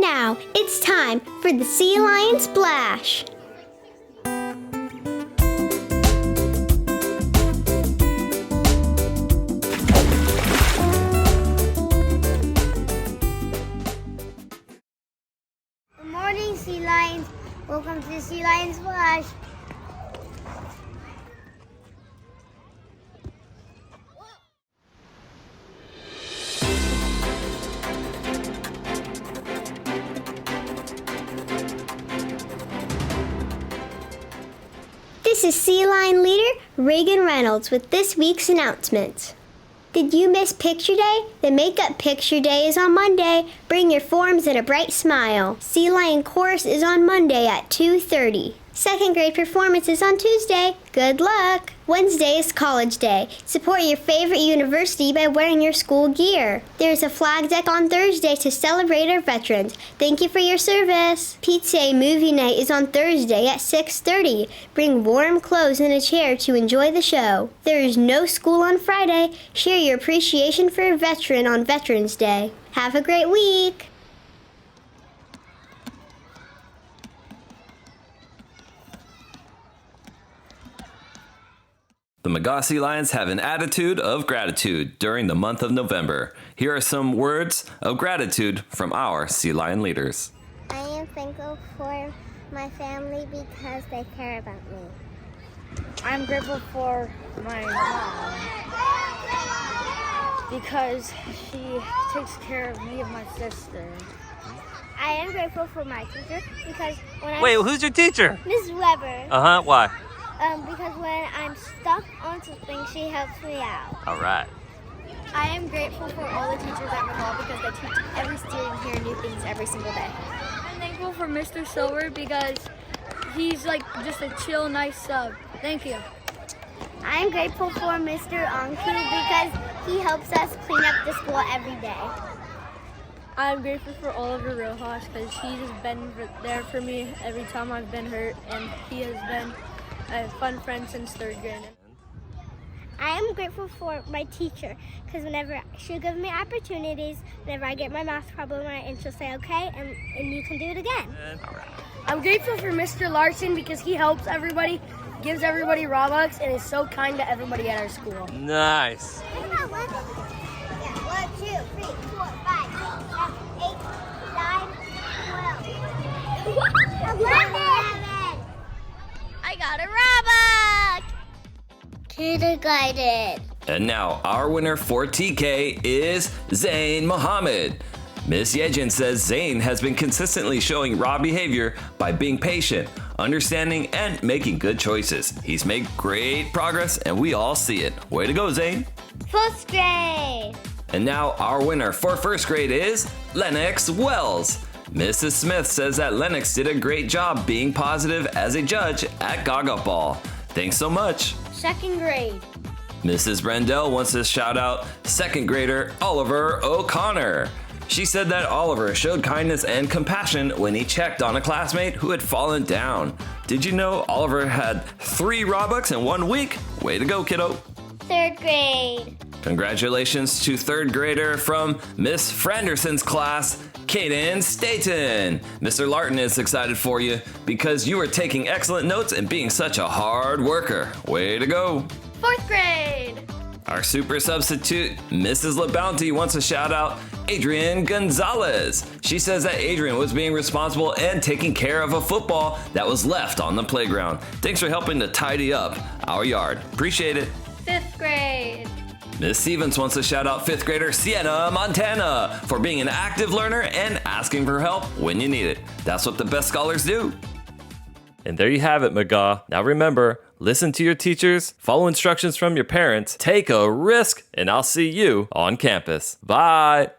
now, it's time for the Sea Lion Splash. Good morning, Sea Lions. Welcome to the Sea Lion Splash. This is Sea Lion leader Reagan Reynolds with this week's announcements. Did you miss Picture Day? The Makeup Picture Day is on Monday. Bring your forms and a bright smile. Sea Lion Chorus is on Monday at 2:30. Second grade performance is on Tuesday. Good luck! Wednesday is College Day. Support your favorite university by wearing your school gear. There's a flag deck on Thursday to celebrate our veterans. Thank you for your service. Pizza Movie Night is on Thursday at 6:30. Bring warm clothes and a chair to enjoy the show. There is no school on Friday. Share your appreciation for a veteran on Veterans Day. Have a great week! The McGaw Sea Lions have an attitude of gratitude during the month of November. Here are some words of gratitude from our Sea Lion leaders. I am thankful for my family because they care about me. I'm grateful for my mom because she takes care of me and my sister. I am grateful for my teacher because when Wait, who's your teacher? Mrs. Weber. Why? Because when I'm stuck on something, she helps me out. All right. I am grateful for all the teachers at McGaw because they teach every student here new things every single day. I'm thankful for Mr. Silver because he's like just a chill, nice sub. Thank you. I am grateful for Mr. Anku because he helps us clean up the school every day. I'm grateful for Oliver Rojas because he's been there for me every time I've been hurt, and he has been a fun friend since 3rd grade. I am grateful for my teacher because whenever she'll give me opportunities, whenever I get my math problem right, and she'll say, okay, and you can do it again. I'm grateful for Mr. Larson because he helps everybody, gives everybody Robux, and is so kind to everybody at our school. Nice. 1, 2, 3, 4, 5, 6, 7, 8, 9, 12. 11. I got a Robux! Kindergarten. And now, our winner for TK is Zayn Mohammed. Miss Yejin says Zayn has been consistently showing raw behavior by being patient, understanding, and making good choices. He's made great progress, and we all see it. Way to go, Zayn. 1st grade. And now, our winner for 1st grade is Lennox Wells. Mrs. Smith says that Lennox did a great job being positive as a judge at Gaga Ball. Thanks so much. 2nd grade. Mrs. Brendel wants to shout out 2nd grader Oliver O'Connor. She said that Oliver showed kindness and compassion when he checked on a classmate who had fallen down. Did you know Oliver had 3 Robux in 1 week? Way to go, kiddo. 3rd grade. Congratulations to 3rd grader from Miss Franderson's class, Kaden Staten. Mr. Larton is excited for you because you are taking excellent notes and being such a hard worker. Way to go. 4th grade. Our super substitute, Mrs. LaBounty, wants to shout out Adrian Gonzalez. She says that Adrian was being responsible and taking care of a football that was left on the playground. Thanks for helping to tidy up our yard. Appreciate it. 5th grade. Miss Stevens wants to shout out 5th grader Sienna Montana for being an active learner and asking for help when you need it. That's what the best scholars do. And there you have it, McGaw. Now remember, listen to your teachers, follow instructions from your parents, take a risk, and I'll see you on campus. Bye.